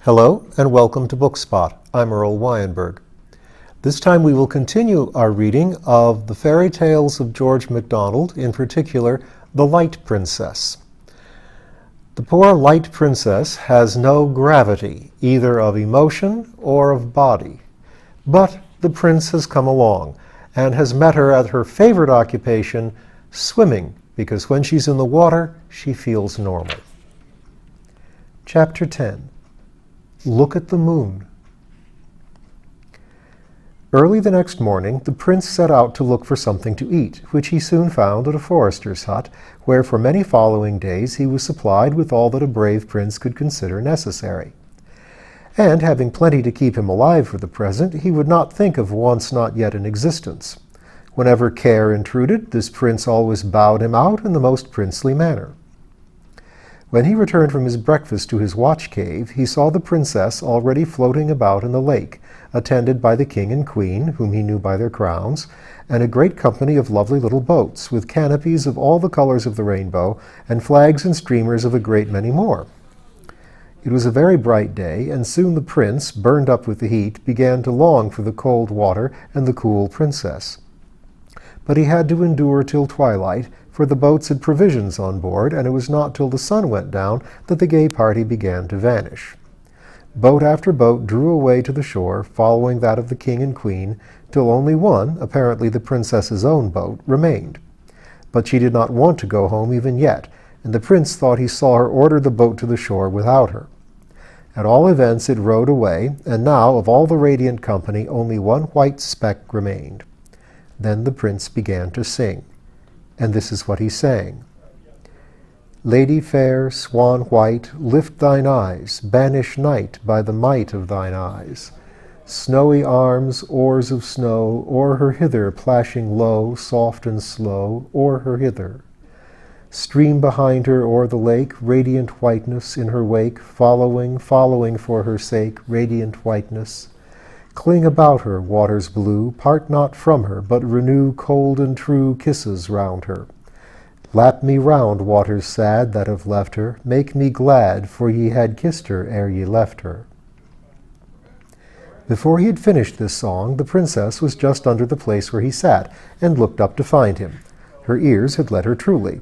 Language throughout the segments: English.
Hello and welcome to Bookspot. I'm Earl Wajenberg. This time we will continue our reading of the fairy tales of George MacDonald, in particular, The Light Princess. The poor Light Princess has no gravity, either of emotion or of body. But the prince has come along and has met her at her favorite occupation, swimming, because when she's in the water, she feels normal. Chapter 10. Look at the moon. Early the next morning, the prince set out to look for something to eat, which he soon found at a forester's hut, where for many following days he was supplied with all that a brave prince could consider necessary. And having plenty to keep him alive for the present, he would not think of wants not yet in existence. Whenever care intruded, this prince always bowed him out in the most princely manner. When he returned from his breakfast to his watch cave, he saw the princess already floating about in the lake, attended by the king and queen, whom he knew by their crowns, and a great company of lovely little boats, with canopies of all the colors of the rainbow, and flags and streamers of a great many more. It was a very bright day, and soon the prince, burned up with the heat, began to long for the cold water and the cool princess. But he had to endure till twilight, for the boats had provisions on board, and it was not till the sun went down that the gay party began to vanish. Boat after boat drew away to the shore, following that of the king and queen, till only one, apparently the princess's own boat, remained. But she did not want to go home even yet, and the prince thought he saw her order the boat to the shore without her. At all events it rowed away, and now of all the radiant company only one white speck remained. Then the prince began to sing. And this is what he sang. Lady fair, swan white, lift thine eyes, banish night by the might of thine eyes. Snowy arms, oars of snow, o'er her hither plashing low, soft and slow, o'er her hither. Stream behind her o'er the lake, radiant whiteness in her wake, following, following for her sake, radiant whiteness. Cling about her, waters blue, part not from her, but renew cold and true kisses round her. Lap me round, waters sad that have left her, make me glad, for ye had kissed her ere ye left her. Before he had finished this song, the princess was just under the place where he sat, and looked up to find him. Her ears had led her truly.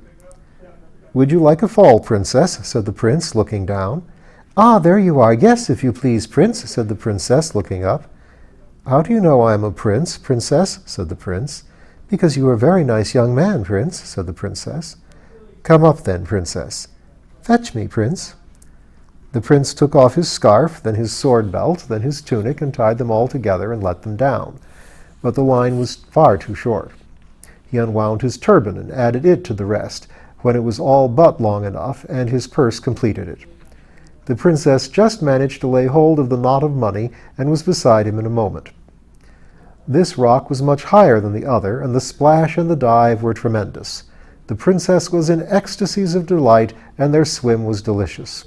Would you like a fall, princess? Said the prince, looking down. Ah, there you are. Yes, if you please, prince, said the princess, looking up. How do you know I am a prince, princess? Said the prince. Because you are a very nice young man, prince, said the princess. Come up then, princess. Fetch me, prince. The prince took off his scarf, then his sword belt, then his tunic, and tied them all together and let them down. But the line was far too short. He unwound his turban and added it to the rest, when it was all but long enough, and his purse completed it. The princess just managed to lay hold of the knot of money, and was beside him in a moment. This rock was much higher than the other, and the splash and the dive were tremendous. The princess was in ecstasies of delight, and their swim was delicious.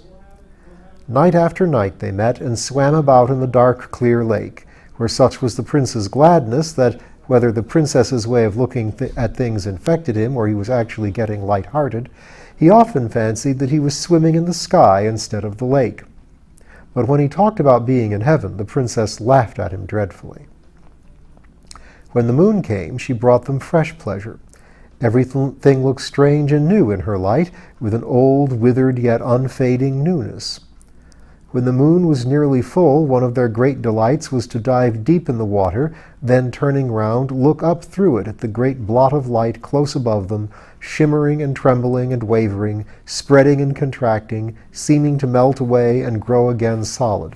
Night after night they met and swam about in the dark, clear lake, where such was the prince's gladness that, whether the princess's way of looking at things infected him, or he was actually getting light-hearted, he often fancied that he was swimming in the sky instead of the lake. But when he talked about being in heaven, the princess laughed at him dreadfully. When the moon came, she brought them fresh pleasure. Everything looked strange and new in her light, with an old, withered, yet unfading newness. When the moon was nearly full, one of their great delights was to dive deep in the water, then turning round, look up through it at the great blot of light close above them, shimmering and trembling and wavering, spreading and contracting, seeming to melt away and grow again solid.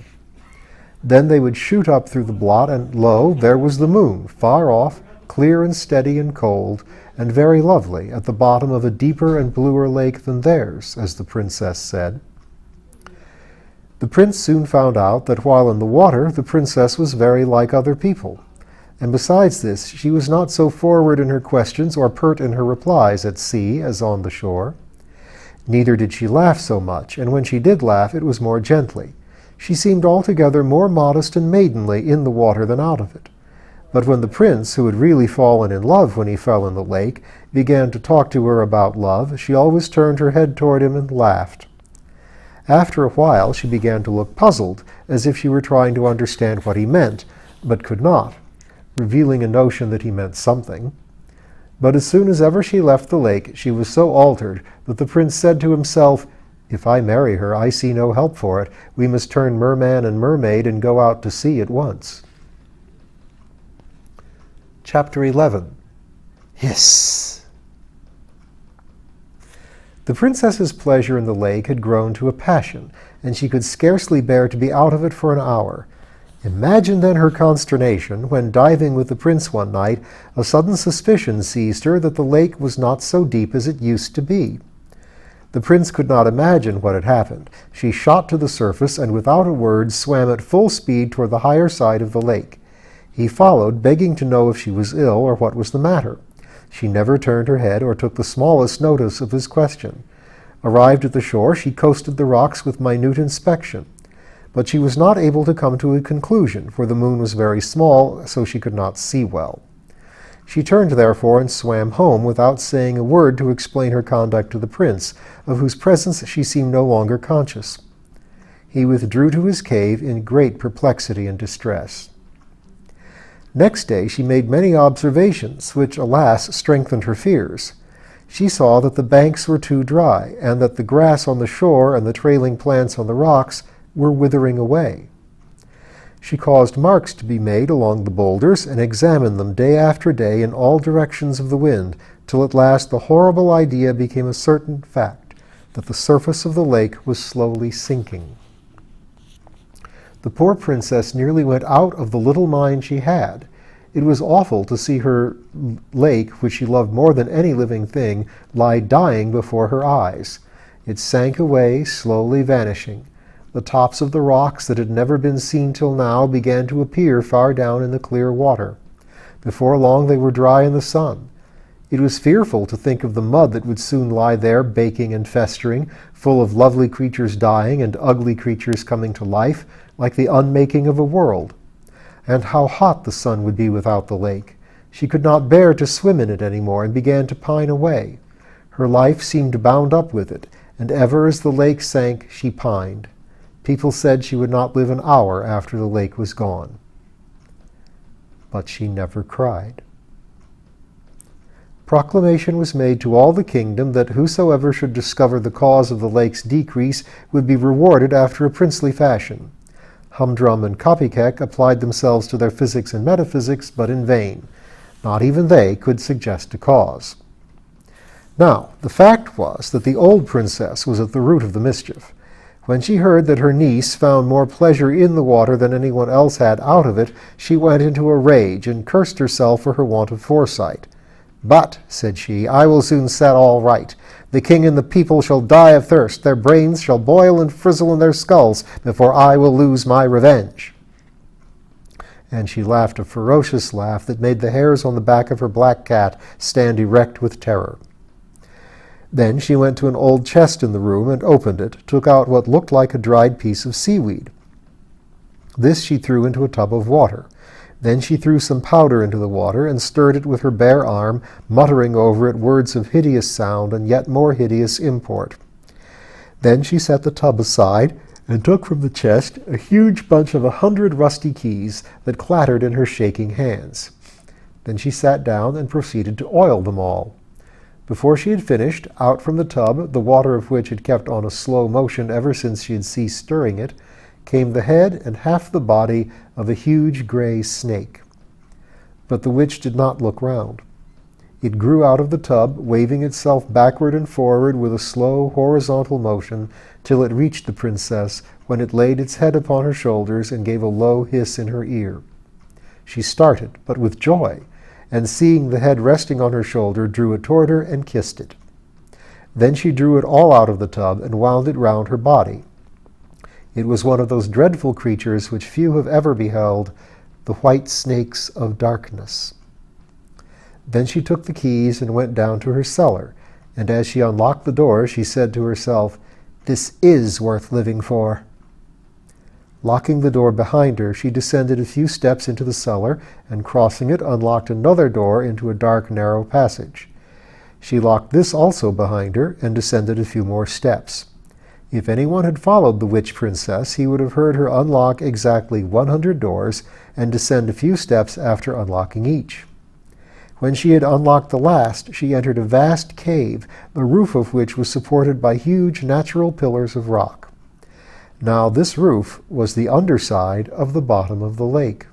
Then they would shoot up through the blot, and lo, there was the moon, far off, clear and steady and cold, and very lovely, at the bottom of a deeper and bluer lake than theirs, as the princess said. The prince soon found out that while in the water, the princess was very like other people. And besides this, she was not so forward in her questions or pert in her replies at sea as on the shore. Neither did she laugh so much, and when she did laugh, it was more gently. She seemed altogether more modest and maidenly in the water than out of it. But when the prince, who had really fallen in love when he fell in the lake, began to talk to her about love, she always turned her head toward him and laughed. After a while she began to look puzzled, as if she were trying to understand what he meant, but could not, revealing a notion that he meant something. But as soon as ever she left the lake, she was so altered that the prince said to himself, "If I marry her, I see no help for it. We must turn merman and mermaid and go out to sea at once." Chapter 11. Hiss! The princess's pleasure in the lake had grown to a passion, and she could scarcely bear to be out of it for an hour. Imagine then her consternation when, diving with the prince one night, a sudden suspicion seized her that the lake was not so deep as it used to be. The prince could not imagine what had happened. She shot to the surface and without a word swam at full speed toward the higher side of the lake. He followed, begging to know if she was ill or what was the matter. She never turned her head or took the smallest notice of his question. Arrived at the shore, she coasted the rocks with minute inspection. But she was not able to come to a conclusion, for the moon was very small, so she could not see well. She turned, therefore, and swam home without saying a word to explain her conduct to the prince, of whose presence she seemed no longer conscious. He withdrew to his cave in great perplexity and distress. Next day she made many observations, which, alas, strengthened her fears. She saw that the banks were too dry, and that the grass on the shore and the trailing plants on the rocks were withering away. She caused marks to be made along the boulders and examined them day after day in all directions of the wind, till at last the horrible idea became a certain fact, that the surface of the lake was slowly sinking. The poor princess nearly went out of the little mind she had. It was awful to see her lake, which she loved more than any living thing, lie dying before her eyes. It sank away, slowly vanishing. The tops of the rocks that had never been seen till now began to appear far down in the clear water. Before long they were dry in the sun. It was fearful to think of the mud that would soon lie there baking and festering, full of lovely creatures dying and ugly creatures coming to life, like the unmaking of a world. And how hot the sun would be without the lake. She could not bear to swim in it any more, and began to pine away. Her life seemed bound up with it, and ever as the lake sank, she pined. People said she would not live an hour after the lake was gone. But she never cried. Proclamation was made to all the kingdom that whosoever should discover the cause of the lake's decrease would be rewarded after a princely fashion. Humdrum and Copykeck applied themselves to their physics and metaphysics, but in vain. Not even they could suggest a cause. Now, the fact was that the old princess was at the root of the mischief. When she heard that her niece found more pleasure in the water than anyone else had out of it, she went into a rage and cursed herself for her want of foresight. "But," said she, "I will soon set all right. The king and the people shall die of thirst. Their brains shall boil and frizzle in their skulls before I will lose my revenge." And she laughed a ferocious laugh that made the hairs on the back of her black cat stand erect with terror. Then she went to an old chest in the room and opened it, took out what looked like a dried piece of seaweed. This she threw into a tub of water. Then she threw some powder into the water and stirred it with her bare arm, muttering over it words of hideous sound and yet more hideous import. Then she set the tub aside and took from the chest a huge bunch of 100 rusty keys that clattered in her shaking hands. Then she sat down and proceeded to oil them all. Before she had finished, out from the tub, the water of which had kept on a slow motion ever since she had ceased stirring it, came the head and half the body of a huge gray snake. But the witch did not look round. It grew out of the tub, waving itself backward and forward with a slow horizontal motion, till it reached the princess, when it laid its head upon her shoulders and gave a low hiss in her ear. She started, but with joy, and seeing the head resting on her shoulder, drew it toward her and kissed it. Then she drew it all out of the tub and wound it round her body. It was one of those dreadful creatures which few have ever beheld, the white snakes of darkness. Then she took the keys and went down to her cellar, and as she unlocked the door, she said to herself, "This is worth living for." Locking the door behind her, she descended a few steps into the cellar, and crossing it, unlocked another door into a dark, narrow passage. She locked this also behind her, and descended a few more steps. If anyone had followed the witch princess, he would have heard her unlock exactly 100 doors and descend a few steps after unlocking each. When she had unlocked the last, she entered a vast cave, the roof of which was supported by huge natural pillars of rock. Now this roof was the underside of the bottom of the lake.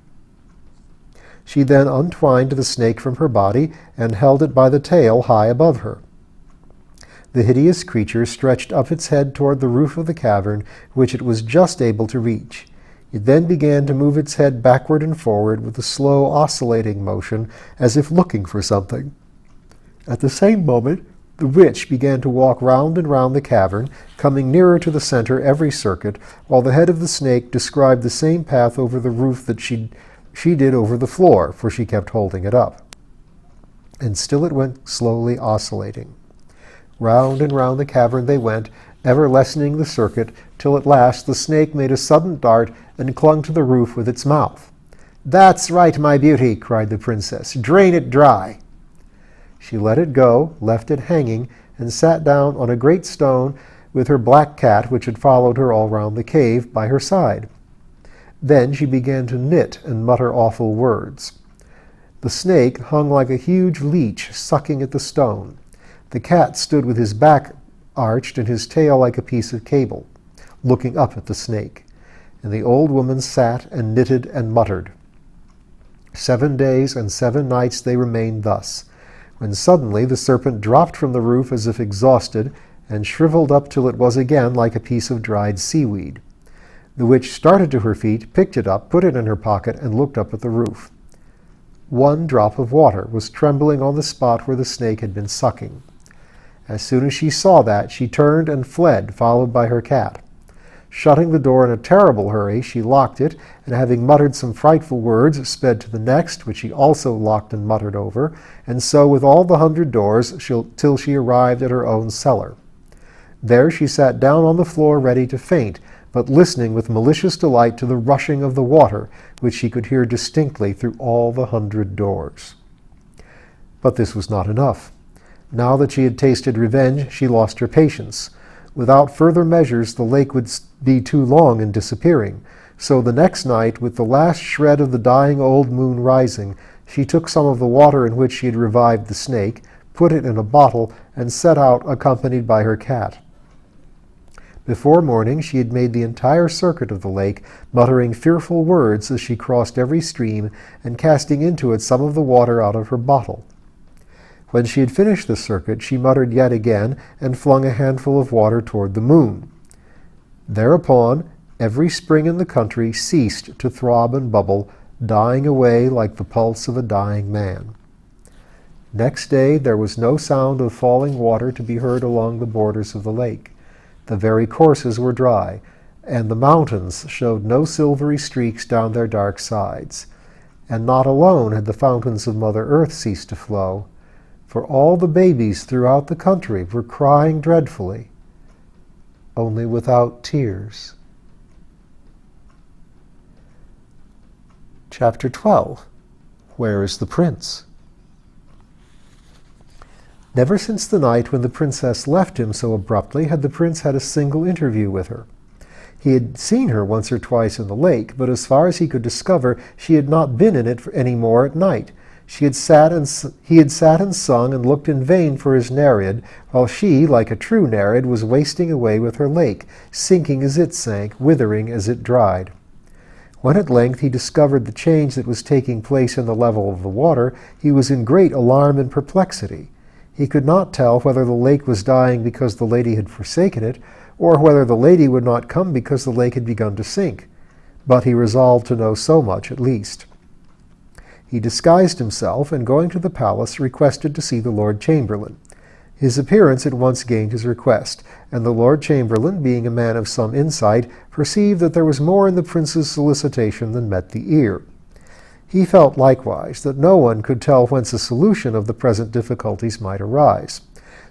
She then untwined the snake from her body and held it by the tail high above her. The hideous creature stretched up its head toward the roof of the cavern, which it was just able to reach. It then began to move its head backward and forward with a slow oscillating motion, as if looking for something. At the same moment, the witch began to walk round and round the cavern, coming nearer to the center every circuit, while the head of the snake described the same path over the roof that she did over the floor, for she kept holding it up. And still it went slowly oscillating. Round and round the cavern they went, ever lessening the circuit, till at last the snake made a sudden dart and clung to the roof with its mouth. "That's right, my beauty," cried the princess. "Drain it dry." She let it go, left it hanging, and sat down on a great stone with her black cat, which had followed her all round the cave, by her side. Then she began to knit and mutter awful words. The snake hung like a huge leech, sucking at the stone. The cat stood with his back arched and his tail like a piece of cable, looking up at the snake. And the old woman sat and knitted and muttered. 7 days and 7 nights they remained thus, when suddenly the serpent dropped from the roof as if exhausted, and shriveled up till it was again like a piece of dried seaweed. The witch started to her feet, picked it up, put it in her pocket, and looked up at the roof. 1 drop of water was trembling on the spot where the snake had been sucking. As soon as she saw that, she turned and fled, followed by her cat. Shutting the door in a terrible hurry, she locked it, and having muttered some frightful words, sped to the next, which she also locked and muttered over, and so with all the 100 doors till she arrived at her own cellar. There she sat down on the floor ready to faint, but listening with malicious delight to the rushing of the water, which she could hear distinctly through all the 100 doors. But this was not enough. Now that she had tasted revenge, she lost her patience. Without further measures, the lake would be too long in disappearing. So the next night, with the last shred of the dying old moon rising, she took some of the water in which she had revived the snake, put it in a bottle, and set out accompanied by her cat. Before morning, she had made the entire circuit of the lake, muttering fearful words as she crossed every stream, and casting into it some of the water out of her bottle. When she had finished the circuit, she muttered yet again, and flung a handful of water toward the moon. Thereupon, every spring in the country ceased to throb and bubble, dying away like the pulse of a dying man. Next day there was no sound of falling water to be heard along the borders of the lake. The very courses were dry, and the mountains showed no silvery streaks down their dark sides. And not alone had the fountains of Mother Earth ceased to flow, for all the babies throughout the country were crying dreadfully, only without tears. Chapter 12. Where is the Prince? Never since the night when the princess left him so abruptly had the prince had a single interview with her. He had seen her once or twice in the lake, but as far as he could discover, she had not been in it any more at night. He had sat and sung and looked in vain for his Nereid, while she, like a true Nereid, was wasting away with her lake, sinking as it sank, withering as it dried. When at length he discovered the change that was taking place in the level of the water, he was in great alarm and perplexity. He could not tell whether the lake was dying because the lady had forsaken it, or whether the lady would not come because the lake had begun to sink. But he resolved to know so much at least. He disguised himself, and going to the palace, requested to see the Lord Chamberlain. His appearance at once gained his request, and the Lord Chamberlain, being a man of some insight, perceived that there was more in the prince's solicitation than met the ear. He felt likewise that no one could tell whence a solution of the present difficulties might arise.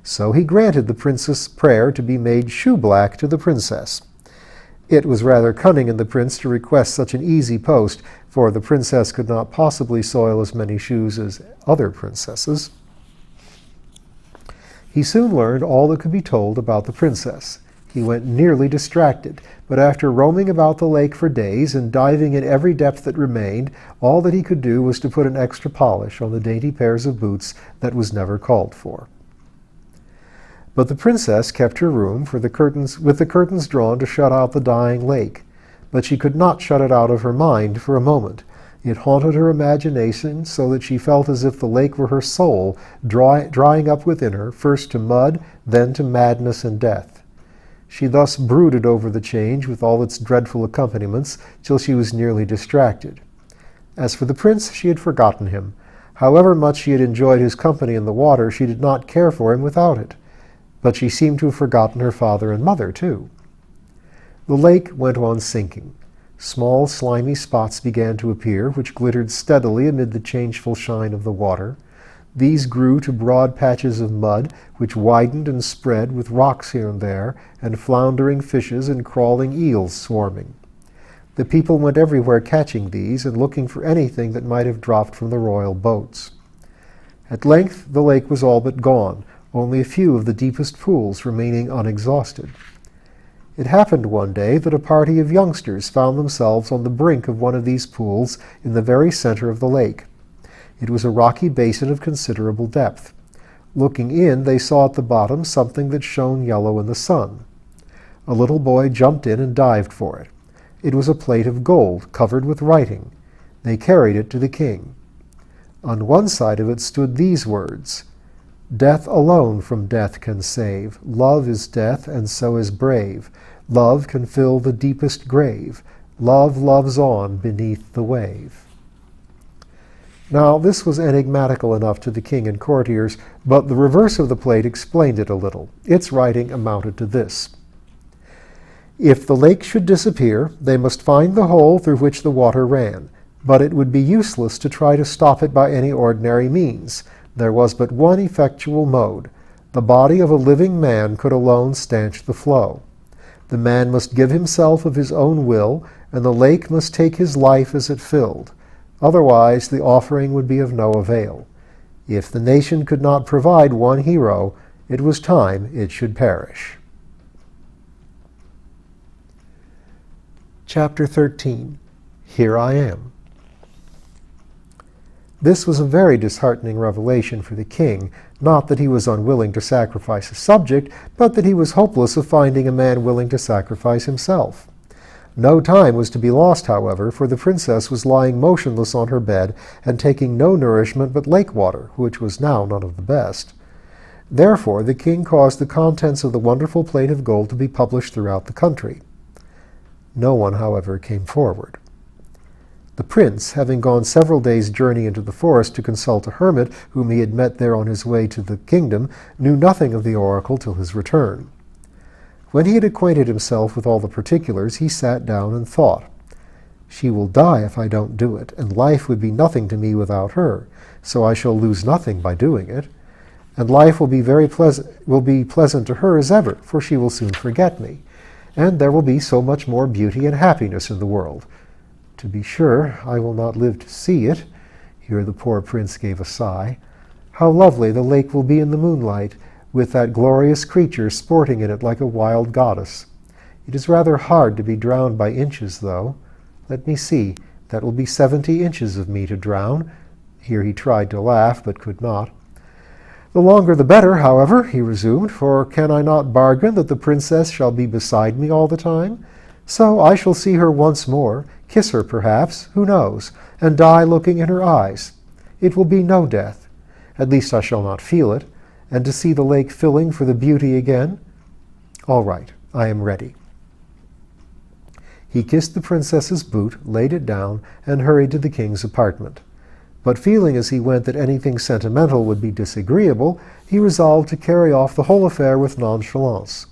So he granted the prince's prayer to be made shoe-black to the princess. It was rather cunning in the prince to request such an easy post, for the princess could not possibly soil as many shoes as other princesses. He soon learned all that could be told about the princess. He went nearly distracted, but after roaming about the lake for days and diving in every depth that remained, all that he could do was to put an extra polish on the dainty pairs of boots that was never called for. But the princess kept her room with the curtains drawn to shut out the dying lake. But she could not shut it out of her mind for a moment. It haunted her imagination so that she felt as if the lake were her soul, drying up within her, first to mud, then to madness and death. She thus brooded over the change with all its dreadful accompaniments till she was nearly distracted. As for the prince, she had forgotten him. However much she had enjoyed his company in the water, she did not care for him without it. But she seemed to have forgotten her father and mother, too. The lake went on sinking. Small, slimy spots began to appear, which glittered steadily amid the changeful shine of the water. These grew to broad patches of mud, which widened and spread with rocks here and there, and floundering fishes and crawling eels swarming. The people went everywhere catching these and looking for anything that might have dropped from the royal boats. At length the lake was all but gone, only a few of the deepest pools remaining unexhausted. It happened one day that a party of youngsters found themselves on the brink of one of these pools in the very center of the lake. It was a rocky basin of considerable depth. Looking in, they saw at the bottom something that shone yellow in the sun. A little boy jumped in and dived for it. It was a plate of gold covered with writing. They carried it to the king. On one side of it stood these words, "Death alone from death can save. Love is death, and so is brave. Love can fill the deepest grave. Love loves on beneath the wave." Now, this was enigmatical enough to the king and courtiers, but the reverse of the plate explained it a little. Its writing amounted to this: "If the lake should disappear, they must find the hole through which the water ran, but it would be useless to try to stop it by any ordinary means. There was but one effectual mode. The body of a living man could alone stanch the flow. The man must give himself of his own will, and the lake must take his life as it filled. Otherwise, the offering would be of no avail. If the nation could not provide one hero, it was time it should perish." Chapter 13. Here I Am. This was a very disheartening revelation for the king, not that he was unwilling to sacrifice a subject, but that he was hopeless of finding a man willing to sacrifice himself. No time was to be lost, however, for the princess was lying motionless on her bed and taking no nourishment but lake water, which was now none of the best. Therefore the king caused the contents of the wonderful plate of gold to be published throughout the country. No one, however, came forward. The prince, having gone several days' journey into the forest to consult a hermit whom he had met there on his way to the kingdom, knew nothing of the oracle till his return. When he had acquainted himself with all the particulars, he sat down and thought, "She will die if I don't do it, and life would be nothing to me without her, so I shall lose nothing by doing it. And life will be pleasant to her as ever, for she will soon forget me, and there will be so much more beauty and happiness in the world. To be sure, I will not live to see it." Here the poor prince gave a sigh. "How lovely the lake will be in the moonlight, with that glorious creature sporting in it like a wild goddess. It is rather hard to be drowned by inches, though. Let me see, that will be 70 inches of me to drown." Here he tried to laugh, but could not. "The longer the better, however," he resumed, "for can I not bargain that the princess shall be beside me all the time? So I shall see her once more, kiss her perhaps, who knows, and die looking in her eyes. It will be no death. At least I shall not feel it. And to see the lake filling for the beauty again? All right, I am ready." He kissed the princess's boot, laid it down, and hurried to the king's apartment. But feeling as he went that anything sentimental would be disagreeable, he resolved to carry off the whole affair with nonchalance.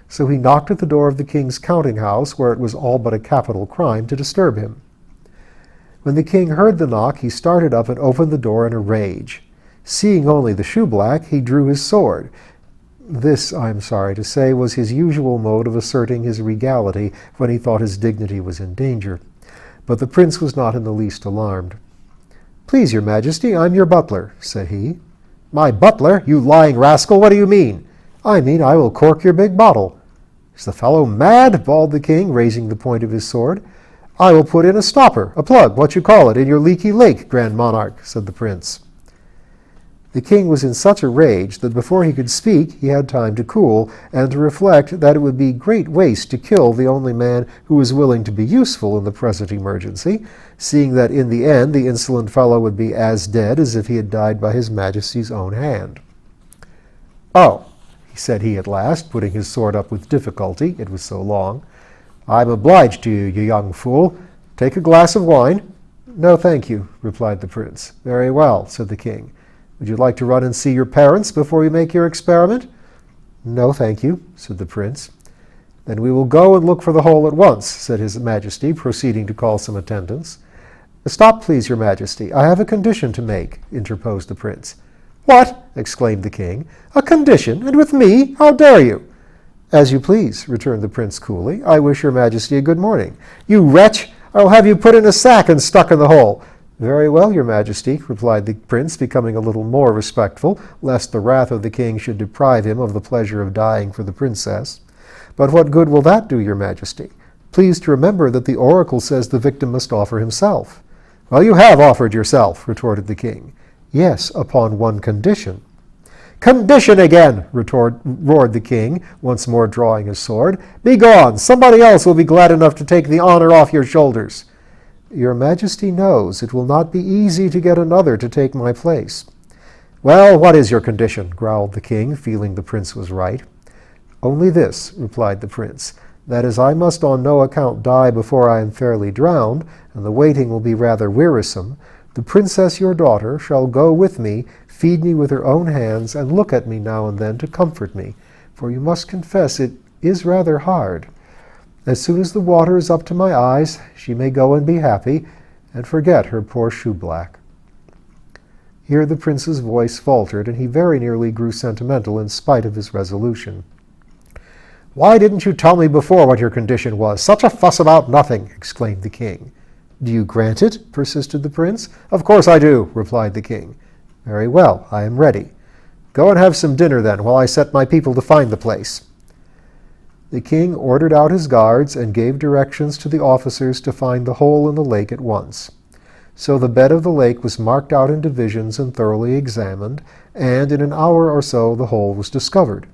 So he knocked at the door of the king's counting-house, where it was all but a capital crime to disturb him. When the king heard the knock, he started up and opened the door in a rage. Seeing only the shoeblack, he drew his sword. This, I am sorry to say, was his usual mode of asserting his regality when he thought his dignity was in danger. But the prince was not in the least alarmed. "Please, your majesty, I'm your butler," said he. "My butler? You lying rascal, what do you mean?" "I mean I will cork your big bottle." "Is the fellow mad?" bawled the king, raising the point of his sword. "I will put in a stopper, a plug, what you call it, in your leaky lake, Grand Monarch," said the prince. The king was in such a rage that before he could speak he had time to cool and to reflect that it would be great waste to kill the only man who was willing to be useful in the present emergency, seeing that in the end the insolent fellow would be as dead as if he had died by his Majesty's own hand. "Oh," said he at last, putting his sword up with difficulty, it was so long. "I'm obliged to you, you young fool. Take a glass of wine?" "No, thank you," replied the prince. "Very well," said the king. "Would you like to run and see your parents before you make your experiment?" "No, thank you," said the prince. "Then we will go and look for the hole at once," said his Majesty, proceeding to call some attendants. "Stop, please, your Majesty. I have a condition to make," interposed the prince. "What?" exclaimed the king. "A condition? And with me? How dare you?" "As you please," returned the prince coolly. "I wish your Majesty a good morning." "You wretch! I will have you put in a sack and stuck in the hole." "Very well, your Majesty," replied the prince, becoming a little more respectful, lest the wrath of the king should deprive him of the pleasure of dying for the princess. "But what good will that do, your Majesty? Please to remember that the oracle says the victim must offer himself." "Well, you have offered yourself," retorted the king. "Yes, upon one condition." "Condition again!" roared the king, once more drawing his sword. "Begone! Somebody else will be glad enough to take the honor off your shoulders." "Your Majesty knows it will not be easy to get another to take my place." "Well, what is your condition?" growled the king, feeling the prince was right. "Only this," replied the prince, "that as I must on no account die before I am fairly drowned, and the waiting will be rather wearisome, the princess your daughter shall go with me, feed me with her own hands, and look at me now and then to comfort me, for you must confess it is rather hard. As soon as the water is up to my eyes, she may go and be happy, and forget her poor shoeblack." Here the prince's voice faltered, and he very nearly grew sentimental in spite of his resolution. "Why didn't you tell me before what your condition was? Such a fuss about nothing!" exclaimed the king. "Do you grant it?" persisted the prince. "Of course I do," replied the king. "Very well, I am ready. Go and have some dinner then, while I set my people to find the place." The king ordered out his guards and gave directions to the officers to find the hole in the lake at once. So the bed of the lake was marked out in divisions and thoroughly examined, and in an hour or so the hole was discovered.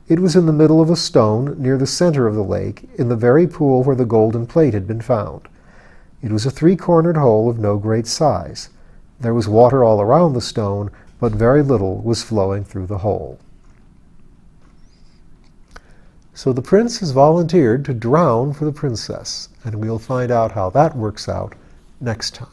It was in the middle of a stone near the center of the lake, in the very pool where the golden plate had been found. It was a three-cornered hole of no great size. There was water all around the stone, but very little was flowing through the hole. So the prince has volunteered to drown for the princess, and we'll find out how that works out next time.